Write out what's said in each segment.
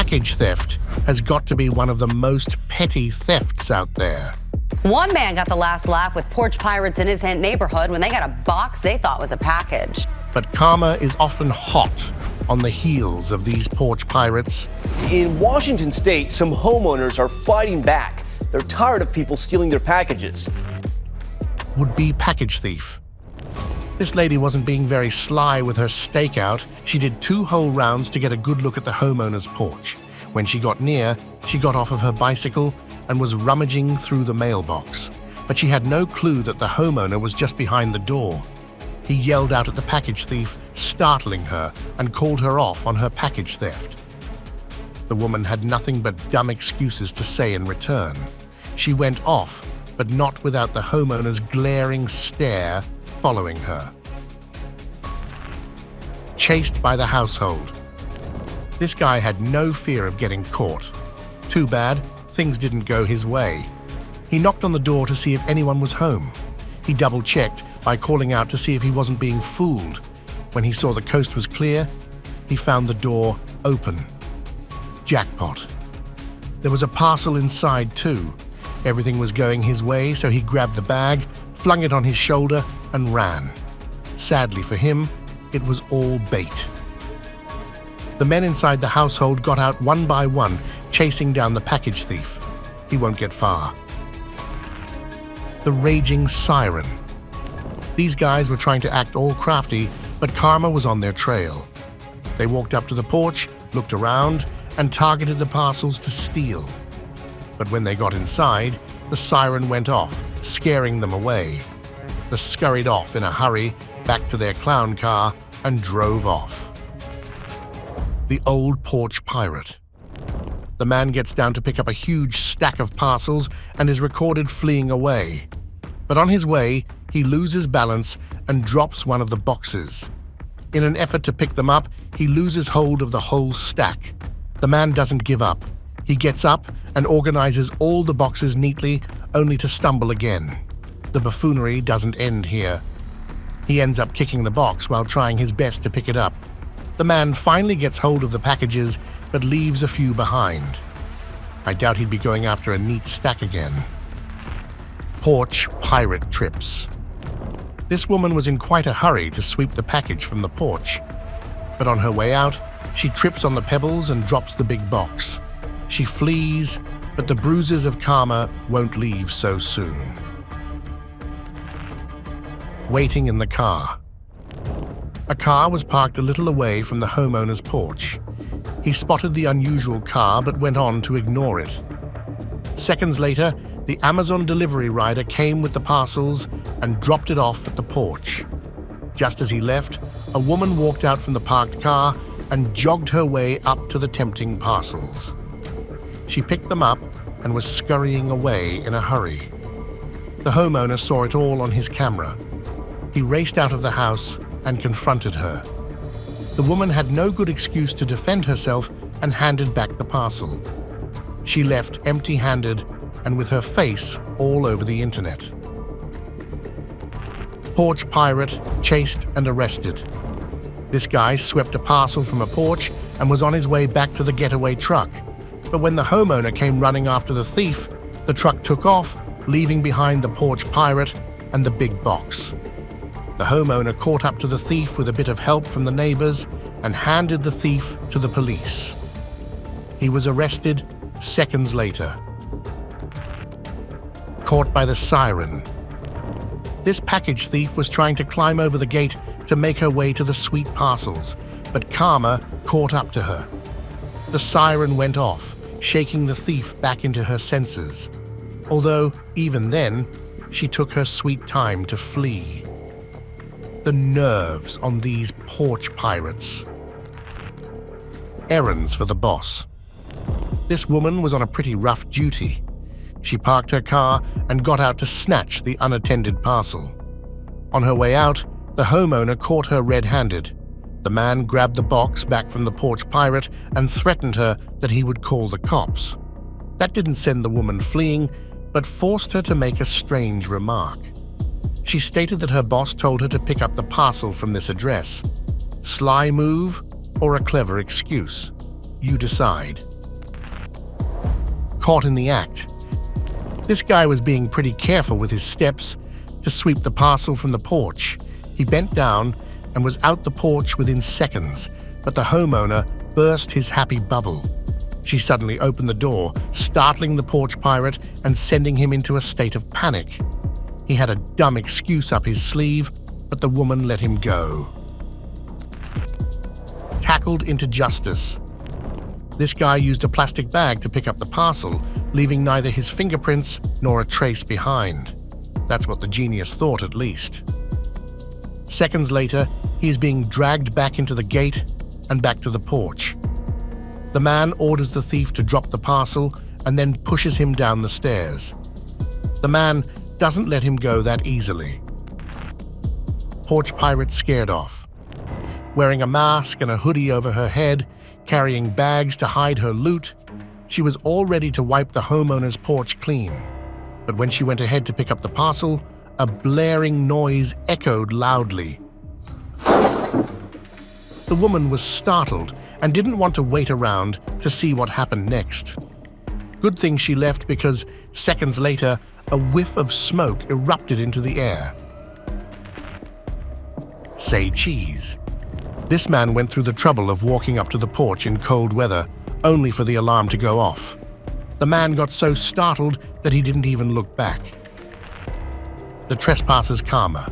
Package theft has got to be one of the most petty thefts out there. One man got the last laugh with porch pirates in his neighborhood when they got a box they thought was a package. But karma is often hot on the heels of these porch pirates. In Washington state, some homeowners are fighting back. They're tired of people stealing their packages. Would-be package thief. This lady wasn't being very sly with her stakeout. She did 2 whole rounds to get a good look at the homeowner's porch. When she got near, she got off of her bicycle and was rummaging through the mailbox. But she had no clue that the homeowner was just behind the door. He yelled out at the package thief, startling her, and called her off on her package theft. The woman had nothing but dumb excuses to say in return. She went off, but not without the homeowner's glaring stare following her. Chased by the household. This guy had no fear of getting caught. Too bad, things didn't go his way. He knocked on the door to see if anyone was home. He double-checked by calling out to see if he wasn't being fooled. When he saw the coast was clear, he found the door open. Jackpot. There was a parcel inside too. Everything was going his way, so he grabbed the bag, flung it on his shoulder, and ran. Sadly for him, it was all bait. The men inside the household got out one by one, chasing down the package thief. He won't get far. The raging siren. These guys were trying to act all crafty, but karma was on their trail. They walked up to the porch, looked around, and targeted the parcels to steal. But when they got inside, the siren went off, scaring them away. They scurried off in a hurry back to their clown car and drove off. The old porch pirate. The man gets down to pick up a huge stack of parcels and is recorded fleeing away. But on his way, he loses balance and drops one of the boxes. In an effort to pick them up, he loses hold of the whole stack. The man doesn't give up. He gets up and organizes all the boxes neatly, only to stumble again. The buffoonery doesn't end here. He ends up kicking the box while trying his best to pick it up. The man finally gets hold of the packages, but leaves a few behind. I doubt he'd be going after a neat stack again. Porch pirate trips. This woman was in quite a hurry to sweep the package from the porch. But on her way out, she trips on the pebbles and drops the big box. She flees, but the bruises of karma won't leave so soon. Waiting in the car. A car was parked a little away from the homeowner's porch. He spotted the unusual car but went on to ignore it. Seconds later, the Amazon delivery rider came with the parcels and dropped it off at the porch. Just as he left, a woman walked out from the parked car and jogged her way up to the tempting parcels. She picked them up and was scurrying away in a hurry. The homeowner saw it all on his camera. He raced out of the house and confronted her. The woman had no good excuse to defend herself and handed back the parcel. She left empty-handed and with her face all over the internet. Porch pirate chased and arrested. This guy swept a parcel from a porch and was on his way back to the getaway truck. But when the homeowner came running after the thief, the truck took off, leaving behind the porch pirate and the big box. The homeowner caught up to the thief with a bit of help from the neighbors and handed the thief to the police. He was arrested seconds later. Caught by the siren. This package thief was trying to climb over the gate to make her way to the sweet parcels, but karma caught up to her. The siren went off, shaking the thief back into her senses. Although, even then, she took her sweet time to flee. The nerves on these porch pirates. Errands for the boss. This woman was on a pretty rough duty. She parked her car and got out to snatch the unattended parcel. On her way out, the homeowner caught her red-handed. The man grabbed the box back from the porch pirate and threatened her that he would call the cops. That didn't send the woman fleeing, but forced her to make a strange remark. She stated that her boss told her to pick up the parcel from this address. Sly move or a clever excuse? You decide. Caught in the act. This guy was being pretty careful with his steps to sweep the parcel from the porch. He bent down and was out the porch within seconds, but the homeowner burst his happy bubble. She suddenly opened the door, startling the porch pirate and sending him into a state of panic. He had a dumb excuse up his sleeve, but the woman let him go. Tackled into justice. This guy used a plastic bag to pick up the parcel, leaving neither his fingerprints nor a trace behind. That's what the genius thought, at least. Seconds later, he is being dragged back into the gate and back to the porch. The man orders the thief to drop the parcel and then pushes him down the stairs. The man doesn't let him go that easily. Porch pirate scared off. Wearing a mask and a hoodie over her head, carrying bags to hide her loot, she was all ready to wipe the homeowner's porch clean. But when she went ahead to pick up the parcel, a blaring noise echoed loudly. The woman was startled and didn't want to wait around to see what happened next. Good thing she left, because seconds later, a whiff of smoke erupted into the air. Say cheese. This man went through the trouble of walking up to the porch in cold weather, only for the alarm to go off. The man got so startled that he didn't even look back. The trespasser's karma.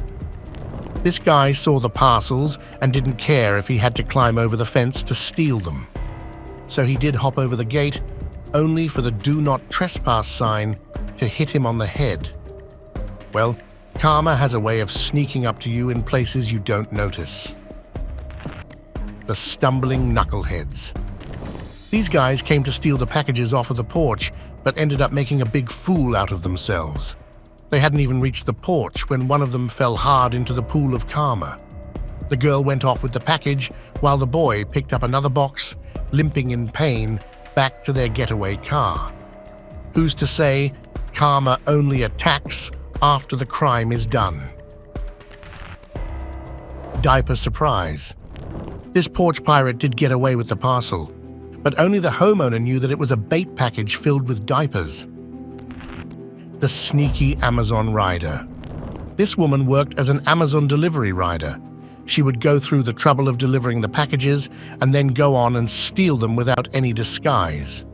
This guy saw the parcels and didn't care if he had to climb over the fence to steal them. So he did hop over the gate, only for the "Do Not Trespass" sign to hit him on the head. Well, karma has a way of sneaking up to you in places you don't notice. The stumbling knuckleheads. These guys came to steal the packages off of the porch, but ended up making a big fool out of themselves. They hadn't even reached the porch when one of them fell hard into the pool of karma. The girl went off with the package, while the boy picked up another box, limping in pain, back to their getaway car. Who's to say karma only attacks after the crime is done? Diaper surprise. This porch pirate did get away with the parcel, but only the homeowner knew that it was a bait package filled with diapers. The sneaky Amazon rider. This woman worked as an Amazon delivery rider. She would go through the trouble of delivering the packages and then go on and steal them without any disguise.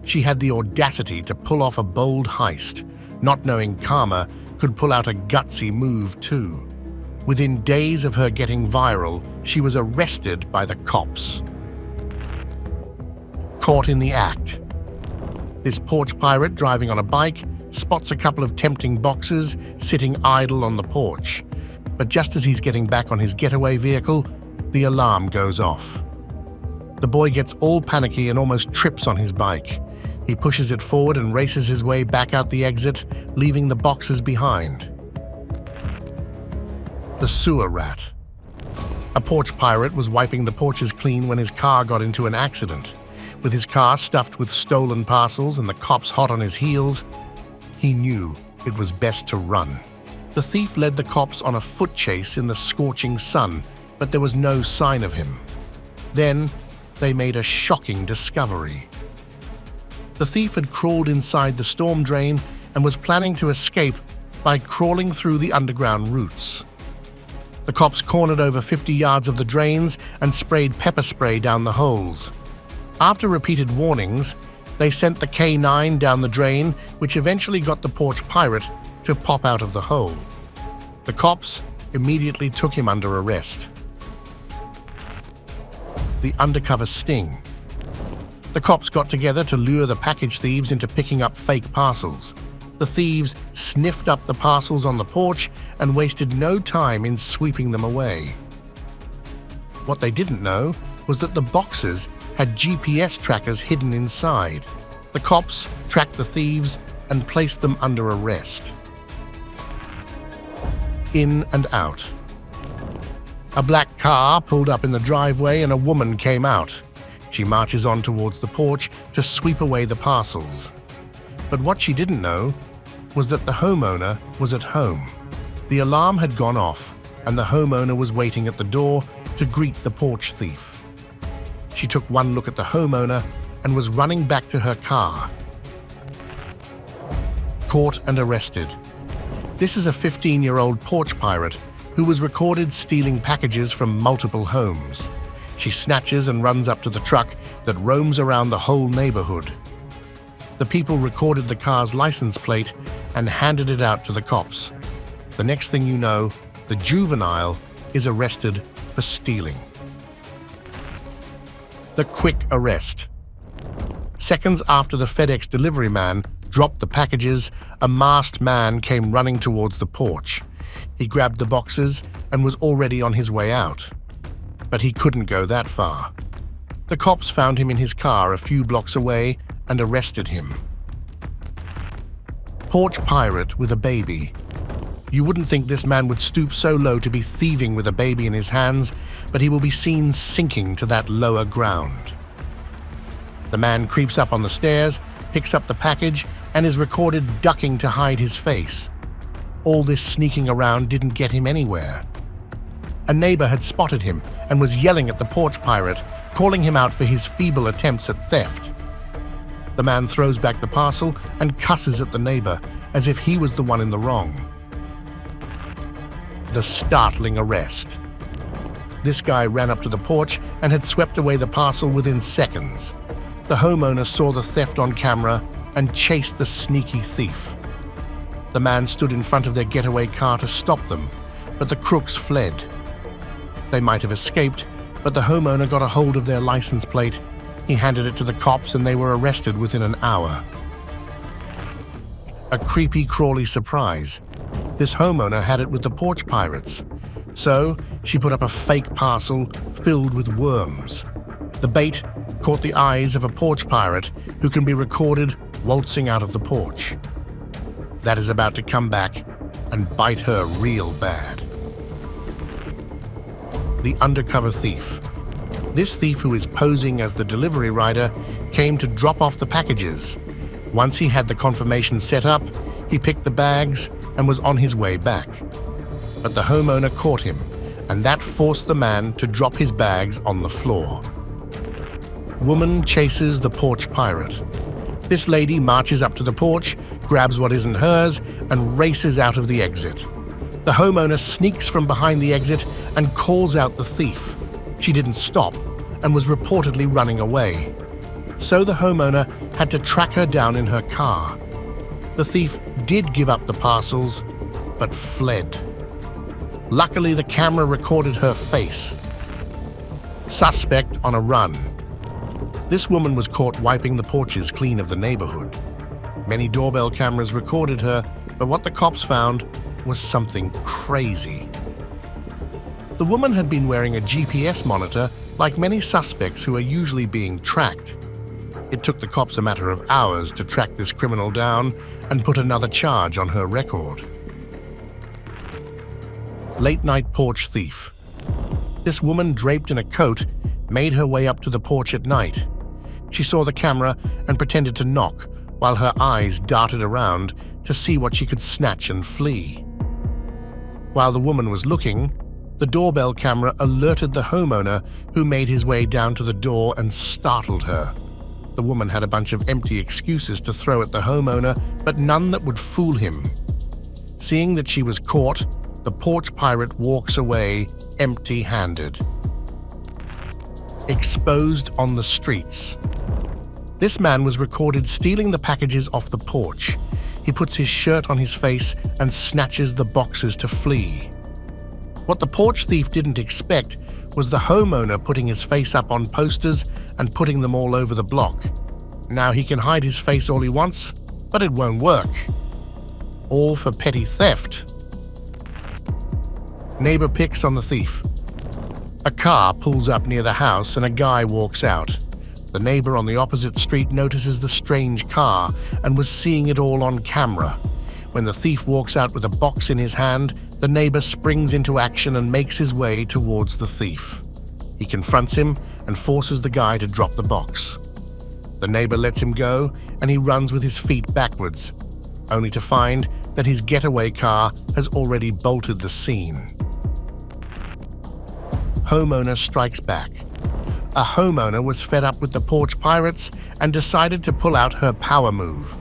She had the audacity to pull off a bold heist, not knowing karma could pull out a gutsy move too. Within days of her getting viral, she was arrested by the cops. Caught in the act. This porch pirate driving on a bike spots a couple of tempting boxes sitting idle on the porch. But just as he's getting back on his getaway vehicle, the alarm goes off. The boy gets all panicky and almost trips on his bike. He pushes it forward and races his way back out the exit, leaving the boxes behind. The sewer rat. A porch pirate was wiping the porches clean when his car got into an accident. With his car stuffed with stolen parcels and the cops hot on his heels, he knew it was best to run. The thief led the cops on a foot chase in the scorching sun, but there was no sign of him. Then they made a shocking discovery. The thief had crawled inside the storm drain and was planning to escape by crawling through the underground roots. The cops cornered over 50 yards of the drains and sprayed pepper spray down the holes. After repeated warnings, they sent the K9 down the drain, which eventually got the porch pirate to pop out of the hole. The cops immediately took him under arrest. The undercover sting. The cops got together to lure the package thieves into picking up fake parcels. The thieves sniffed up the parcels on the porch and wasted no time in sweeping them away. What they didn't know was that the boxes had GPS trackers hidden inside. The cops tracked the thieves and placed them under arrest. In and out. A black car pulled up in the driveway and a woman came out. She marches on towards the porch to sweep away the parcels. But what she didn't know was that the homeowner was at home. The alarm had gone off, and the homeowner was waiting at the door to greet the porch thief. She took one look at the homeowner and was running back to her car. caught and arrested. This is a 15-year-old porch pirate who was recorded stealing packages from multiple homes. She snatches and runs up to the truck that roams around the whole neighborhood. The people recorded the car's license plate and handed it out to the cops. The next thing you know, the Juvenile is arrested for stealing. The quick arrest. Seconds after the FedEx delivery man dropped the packages, a masked man came running towards the porch. He grabbed the boxes and was already on his way out. But he couldn't go that far. The cops found him in his car a few blocks away and arrested him. Porch pirate with a baby. You wouldn't think this man would stoop so low to be thieving with a baby in his hands, but he will be seen sinking to that lower ground. The man creeps up on the stairs, picks up the package, and is recorded ducking to hide his face. All this sneaking around didn't get him anywhere. A neighbor had spotted him and was yelling at the porch pirate, calling him out for his feeble attempts at theft. The man throws back the parcel and cusses at the neighbor as if he was the one in the wrong. The startling arrest. This guy ran up to the porch and had swept away the parcel within seconds. The homeowner saw the theft on camera and chased the sneaky thief. The man stood in front of their getaway car to stop them, but the crooks fled. They might have escaped, but the homeowner got a hold of their license plate. He handed it to the cops and they were arrested within an hour. A creepy, crawly surprise. This homeowner had it with the porch pirates. So she put up a fake parcel filled with worms. The bait caught the eyes of a porch pirate who can be recorded waltzing out of the porch. That is about to come back and bite her real bad. The undercover thief. This thief, who is posing as the delivery rider, came to drop off the packages. Once he had the confirmation set up, he picked the bags and was on his way back. But the homeowner caught him, and that forced the man to drop his bags on the floor. Woman chases the porch pirate. This lady marches up to the porch, grabs what isn't hers, and races out of the exit. The homeowner sneaks from behind the exit and calls out the thief. She didn't stop and was reportedly running away. So the homeowner had to track her down in her car. The thief did give up the parcels, but fled. Luckily, the camera recorded her face. Suspect on a run. This woman was caught wiping the porches clean of the neighborhood. Many doorbell cameras recorded her, but what the cops found was something crazy. The woman had been wearing a GPS monitor like many suspects who are usually being tracked. It took the cops a matter of hours to track this criminal down and put another charge on her record. Late-night porch thief. This woman, draped in a coat, made her way up to the porch at night. She saw the camera and pretended to knock while her eyes darted around to see what she could snatch and flee. While the woman was looking, the doorbell camera alerted the homeowner, who made his way down to the door and startled her. The woman had a bunch of empty excuses to throw at the homeowner, but none that would fool him. Seeing that she was caught, the porch pirate walks away empty-handed. Exposed on the streets. This man was recorded stealing the packages off the porch. He puts his shirt on his face and snatches the boxes to flee. What the porch thief didn't expect was the homeowner putting his face up on posters and putting them all over the block. Now he can hide his face all he wants, but it won't work. All for petty theft. Neighbor picks on the thief. A car pulls up near the house and a guy walks out. The neighbor on the opposite street notices the strange car and was seeing it all on camera. When the thief walks out with a box in his hand, the neighbor springs into action and makes his way towards the thief. He confronts him and forces the guy to drop the box. The neighbor lets him go and he runs with his feet backwards, only to find that his getaway car has already bolted the scene. Homeowner strikes back. A homeowner was fed up with the porch pirates and decided to pull out her power move.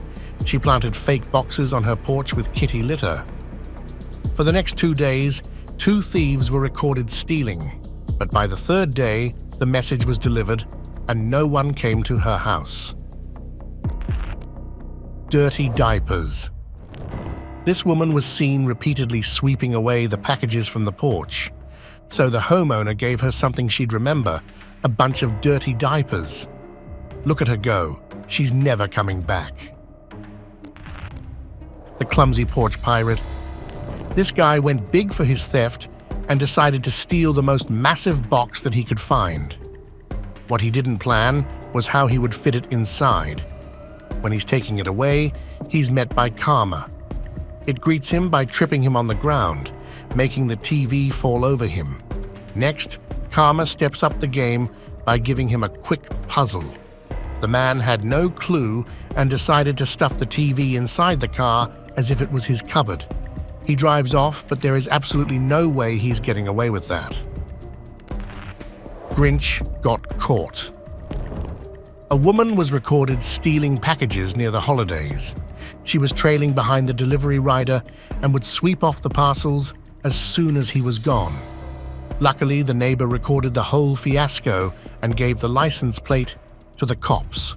She planted fake boxes on her porch with kitty litter. For the next 2 days, 2 thieves were recorded stealing, but by the 3rd day, the message was delivered and no one came to her house. Dirty diapers. This woman was seen repeatedly sweeping away the packages from the porch, so the homeowner gave her something she'd remember, a bunch of dirty diapers. Look at her go. She's never coming back. The clumsy porch pirate. This guy went big for his theft and decided to steal the most massive box that he could find. What he didn't plan was how he would fit it inside. When he's taking it away, he's met by karma. It greets him by tripping him on the ground, making the TV fall over him. Next, karma steps up the game by giving him a quick puzzle. The man had no clue and decided to stuff the TV inside the car as if it was his cupboard. He drives off, but there is absolutely no way he's getting away with that. Grinch got caught. A woman was recorded stealing packages near the holidays. She was trailing behind the delivery rider and would sweep off the parcels as soon as he was gone. Luckily, the neighbor recorded the whole fiasco and gave the license plate to the cops.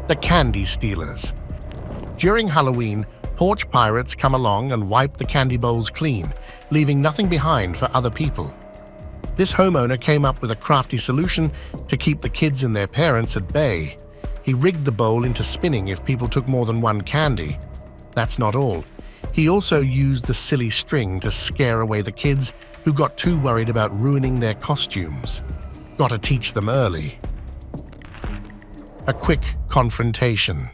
The candy stealers. During Halloween, porch pirates come along and wipe the candy bowls clean, leaving nothing behind for other people. This homeowner came up with a crafty solution to keep the kids and their parents at bay. He rigged the bowl into spinning if people took more than one candy. That's not all. He also used the silly string to scare away the kids who got too worried about ruining their costumes. Gotta teach them early. A quick confrontation.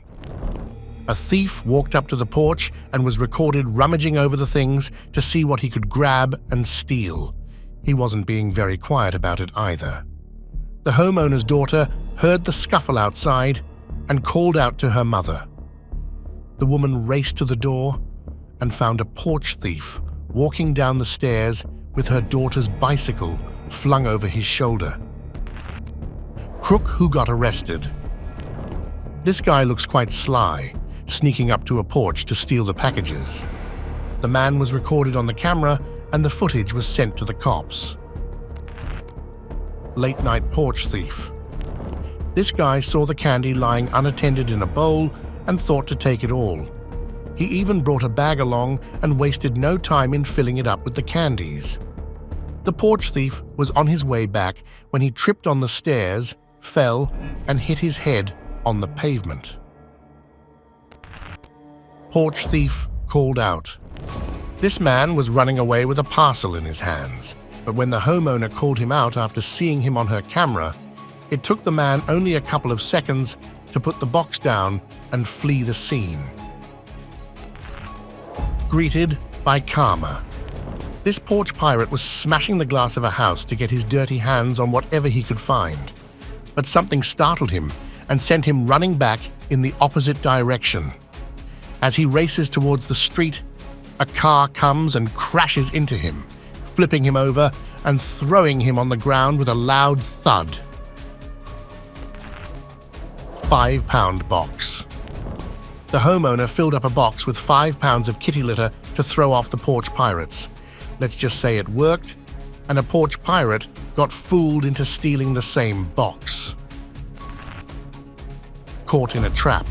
A thief walked up to the porch and was recorded rummaging over the things to see what he could grab and steal. He wasn't being very quiet about it either. The homeowner's daughter heard the scuffle outside and called out to her mother. The woman raced to the door and found a porch thief walking down the stairs with her daughter's bicycle flung over his shoulder. Crook who got arrested. This guy looks quite sly, sneaking up to a porch to steal the packages. The man was recorded on the camera and the footage was sent to the cops. Late-night porch thief. This guy saw the candy lying unattended in a bowl and thought to take it all. He even brought a bag along and wasted no time in filling it up with the candies. The porch thief was on his way back when he tripped on the stairs, fell, and hit his head on the pavement. Porch thief called out. This man was running away with a parcel in his hands, but when the homeowner called him out after seeing him on her camera, it took the man only a couple of seconds to put the box down and flee the scene. Greeted by karma. This porch pirate was smashing the glass of a house to get his dirty hands on whatever he could find, but something startled him and sent him running back in the opposite direction. As he races towards the street, a car comes and crashes into him, flipping him over and throwing him on the ground with a loud thud. 5-pound box. The homeowner filled up a box with 5 pounds of kitty litter to throw off the porch pirates. Let's just say it worked, and a porch pirate got fooled into stealing the same box. Caught in a trap.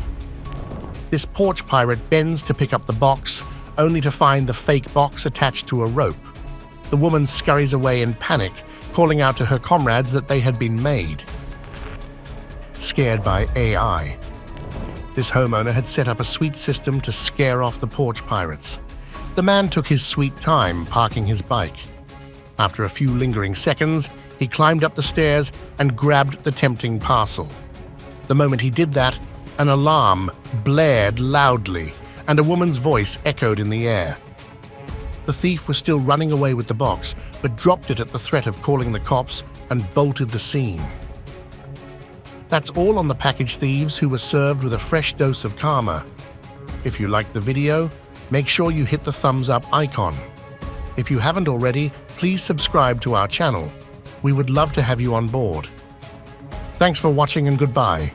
This porch pirate bends to pick up the box, only to find the fake box attached to a rope. The woman scurries away in panic, calling out to her comrades that they had been made. Scared by AI. This homeowner had set up a sweet system to scare off the porch pirates. The man took his sweet time parking his bike. After a few lingering seconds, he climbed up the stairs and grabbed the tempting parcel. The moment he did that, an alarm blared loudly, and a woman's voice echoed in the air. The thief was still running away with the box, but dropped it at the threat of calling the cops and bolted the scene. That's all on the package thieves who were served with a fresh dose of karma. If you liked the video, make sure you hit the thumbs up icon. If you haven't already, please subscribe to our channel. We would love to have you on board. Thanks for watching and goodbye.